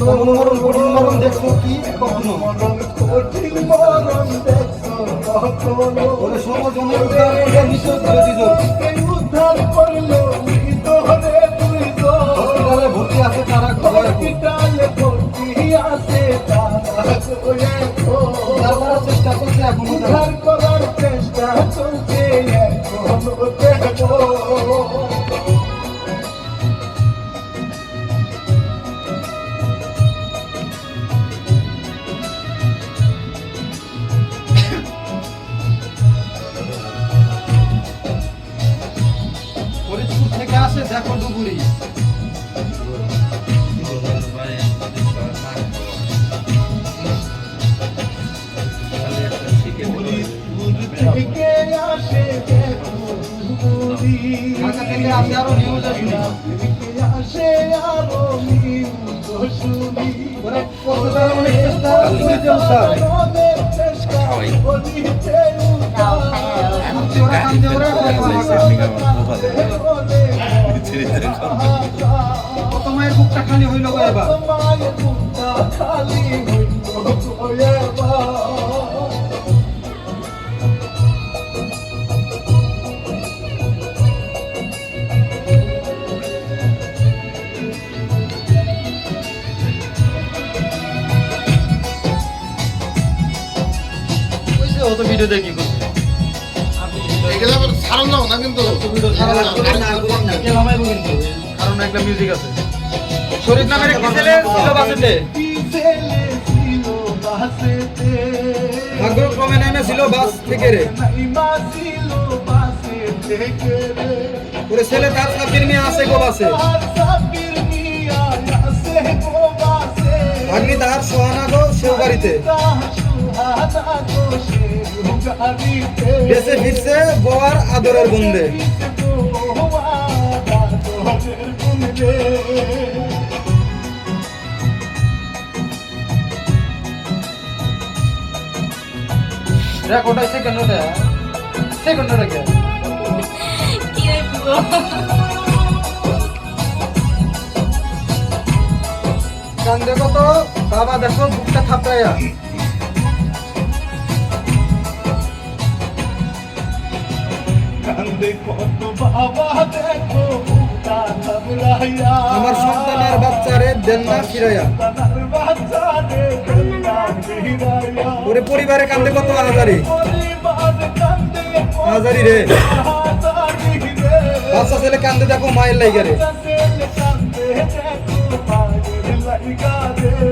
মরণ কঠিন মরণ দেখছো কি কখনো ওরে সমজনের উদ্ধার করলে নিশ্চয় উদ্ধার করলো হসপিটালে ভর্তি আছে তারা চেষ্টা করছে এখন উদ্ধার করার চেষ্টা চলছে ফরিদপুর থেকে আসে দেখো ডুবুরি ঢাকা থেকে আসে আরো নিউজ আসে আরো তোমার বুকটা খালি হইল এবার অত ভিডিও দেখি এগুলো আবার ছাড়ান নাও না কিন্তু কারণ একটা মিউজিক আছে শরীফ নামের একটি ছেলে ছিল বাসেতে ভাগ্যক্রমে নেমেছিল বাস থেকে রে ওরে ছেলে তার সাবির নিয়ে আসে গো বাসে ভাগ্নি তাহার সোহানা গো সেও বাড়িতে বেঁচে ফিরছে বউয়ার আদরের বন্দে রেকর্ডটা সেকেন্ডটা কে কি হইবো গান দেখো তো বাবা দেখো বুকটা থাপড়াইয়া আমার সন্তানের বাচ্চারে দেন না ফিরাইয়া ওরে পরিবারে কান্দে কত আজারি রে বাচ্চা ছেলে কান্দে দেখো মায়ের লাইগা রে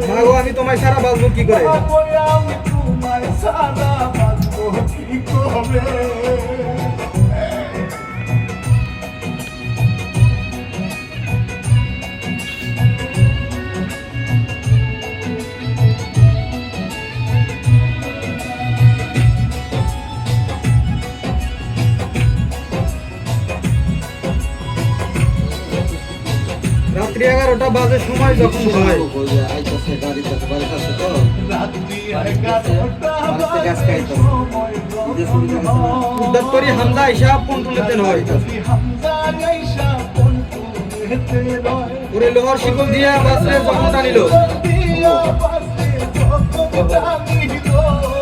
মা গো আমি তোমায় সারা বাঁচবো কি করে রাত্রি 11টা বাজে সময় যখন হয় উদ্ধার করি হামদা হিসাব পন্টুলেতে নয় ওরে লোহার শিকল দিয়া বাসরে যখন টানিল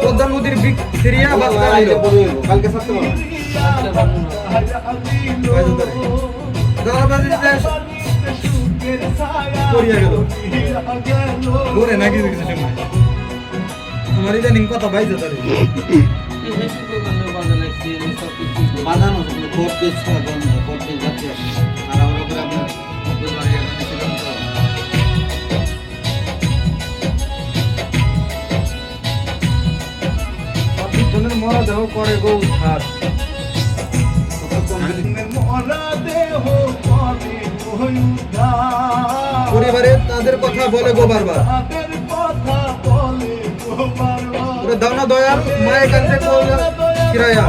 পদ্মা নদীর বিক ফিরিয়া বাস টানিল কালকে থাকতে আমার ইদানিং কথা বাইজে তারে বাঁধানো করতে করতে যাচ্ছে আর আমরা জনের মরা দেহ করে গো উদ্ধার পরিবারে তাদের কথা বলে গো বারবার দাও না দয়াল মায়ের কাছে ফিরাইয়া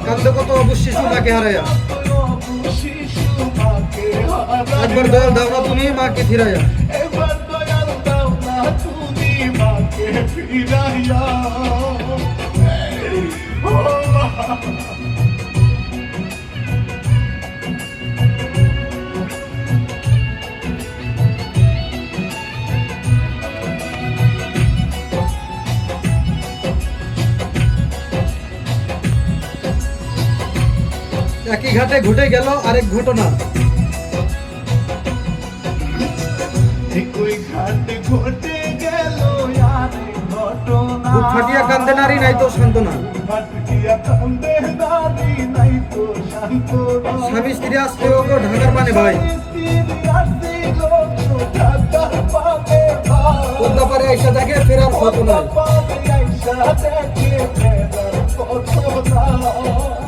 কান্দে কত অবশ্যই মাকে হারাইয়া একবার দয়াল দাও না তুমি মাকে ফিরাইয়া একই ঘাটে ঘটে গেল আরেক ঘটনা। একই ঘাটে ঘটে গেল আরেক ঘটনা। বুক ফাটিয়া কান্দে নারী নাই তো সান্ত্বনা। ফাটিয়া কান্দে নারী নাই তো সান্ত্বনা। স্বামী স্ত্রী আসতে ও গো ঢাকার পানে ভাই। পদ্মা পারে আইসা দেখে ফেরার কত নাই।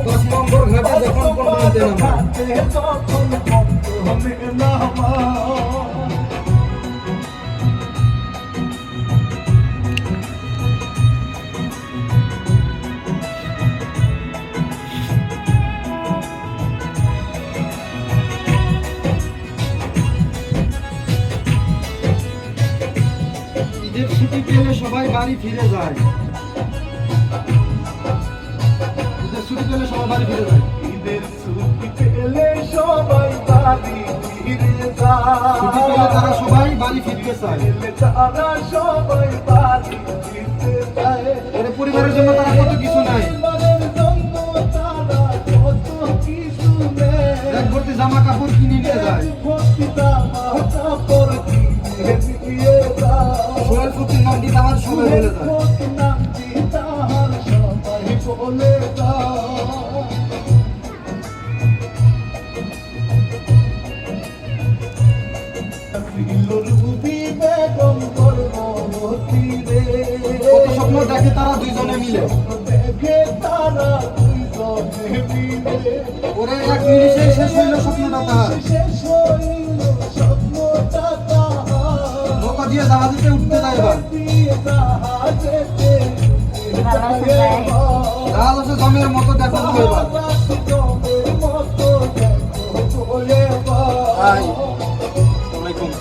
10 নম্বর ঘাটে যখন পৌঁছাতে নামা। ঈদের ছুটি পেলে সবাই বাড়ি ফিরে যায়। ঈদের ছুটি পেলে সবাই বাড়ি ফিরে যায়। ঈদের ছুটি পেলে সবাই বাড়ি ফিরে যায়। ছুটি পেলে তারা সবাই বাড়ি ফিরতে চায়। তারা সবাই বাড়ি ফিরতে চায়। ওরে পরিবারের জন্য তারা কত কিছু নাই। পরিবারের জন্য তারা কত কিছু নেয়। এক ভর্তি জামা কাপড় কিনে নিয়ে যায়। ভর্তি জামা কাপড় কিনে নিয়ে যায়। সোহেল ফুটির নাম দিয়ে আমার সবাই বলে যায়। নাম দিয়ে তাহার সবাই বলে যায়। রুবি বেগম গর্ভবতী রে। কত স্বপ্ন দেখে তারা দুইজনে মিলে। দেখে তারা দুইজনে মিলে। ওরে এক নিমিষে শেষ হইল স্বপ্নটা তাহার। শেষ হইল স্বপ্নটা তাহার। নৌকা দিয়ে জাহাজেতে উঠতে যায় এবার। দিয়ে জাহাজেতে জাহাজে যায়। জাহাজ আছে জমের মতো দেখো তো এবার। জমের মতো দেখো এবার। হাই। আসসালামু আলাইকুম।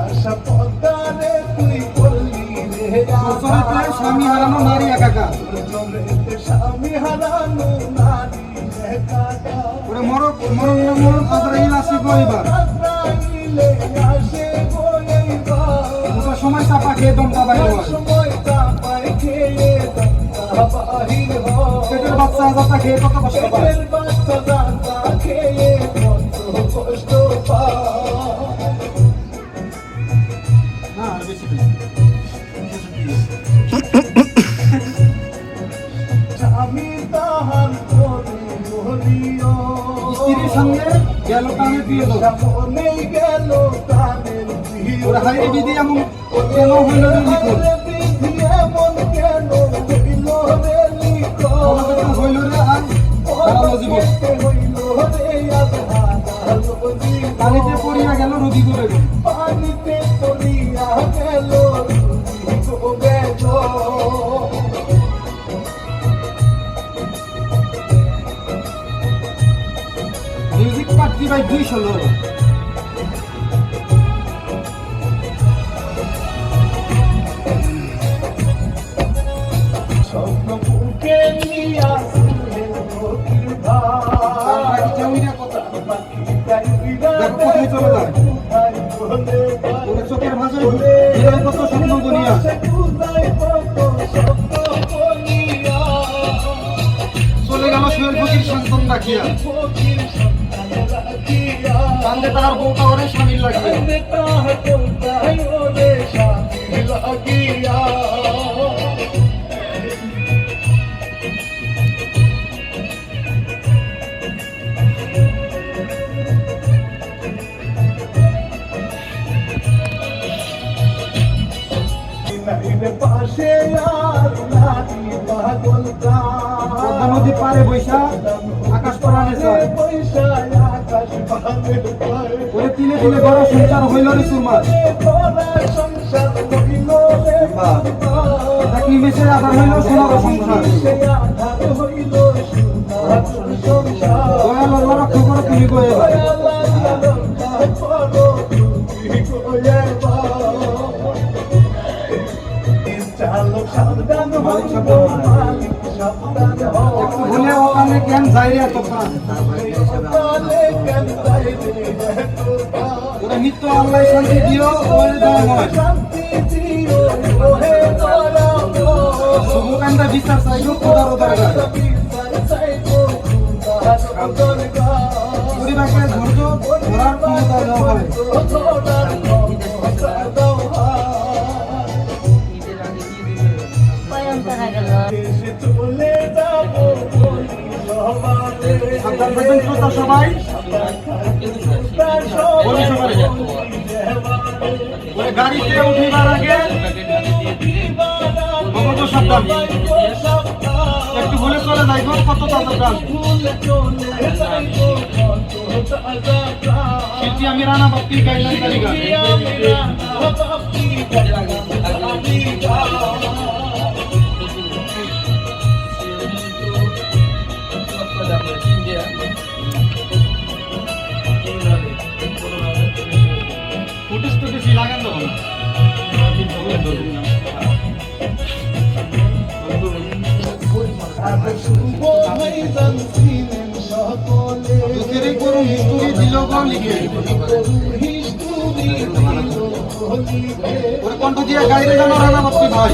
আশা পদ্মারে তুই করলি রে প্রচলিত স্বামী হারানো নারী একাকার। স্বামী হারানো নারী একাকার। ওরে মরণ আজরাইল আসে গো এবার। আজরাইলে আসে গো এইবার। ওটা সময় চাপা খেয়ে দমটা বাইর হয়। সময় তাপায় খেয়ে দমটা বাহির হয়। পেটের বাচ্চা আজাটা খেয়ে কত কষ্ট পায়। পেটের বাচ্চা দাঁতা খেয়ে কত কষ্ট পায়। না আর বেশি নেই। আমি তাহার করে বলিও। স্ত্রীর সঙ্গে গেল কানে দিয়ে দাও। সামনে গেল কানের প্রিয়। ওরে হাইরে বিধি এমন কেন হইল রে লিখন। বিধি এমন কেন হইল রে লিখন। আমাদের তো হইল রে আর হারালো জীবন। হইল রে আজ হারালো জীবন। পানিতে পড়িয়া গেল রবি গো বেগম। পানিতে পড়িয়া গেল রবি গো বেগম। Music party by 216। স্বপ্ন বুকে নিয়া শুনলেন ফকির ভাই। দেখো কোথায় চলে যায়। ওরে চোখের ভাঁজে হৃদয় কত স্বপ্ন দুনিয়া। চলে গেল সোহেল ফকির সন্তান রাখিয়া। কান্দে তাহার বউটা ওরে স্বামীর লাগিয়া। পাশে আর নারী পাগল পদ্মা নদী পারে বৈশা আকাশ পরাণে চায়। পয়সা আকাশ পানে পায়। ওরে তিলে তিলে বড় সংসার হইল রে সুরমার। সংসার হইল রে এক নিমেষে আধার হইল সোনার সংসার। আধার হইল সোনার সংসার। দয়াল আল্লাহ রক্ষা করো তুমি গো এবার। চালক সাবধান মালিক হইল, সাবধান হও। মালিক সাবধান হও। একটু ভুলে ওখানে কেন যাই রে এত প্রাণ। তালে কেন যাই রে এত প্রাণ? ওরে নিত্য আল্লাহ শান্তি দিও ওরে দয়াময়। শান্তি দিও ওহে দয়াময়। শুভকান্তা বিচার চাই গো খোদার দরগায় পরিবারকে ধৈর্য ধরার ক্ষমতা দেওয়া হয় কয়ম টাকা গেল সাবধান থাকবেন শ্রোতা সবাই বলি সবাই ওই গাড়িতে উঠিবার আগে ভগত সাবধান একটু ভুলে চলে যাইব কত তাজা প্রাণ শিল্পী আমি রানা বাপ্পি গাইলাম তালিকা ফুটেজ টুটেজ লাগান দেবো না দুঃখের এই করুন হিস্টোরি দিল গো লিখে ওর কণ্ঠ দিয়ে গাইরে জানো রানা বাপ্পি ভাই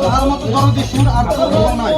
তার মতো দরদি সুর আর তো নাই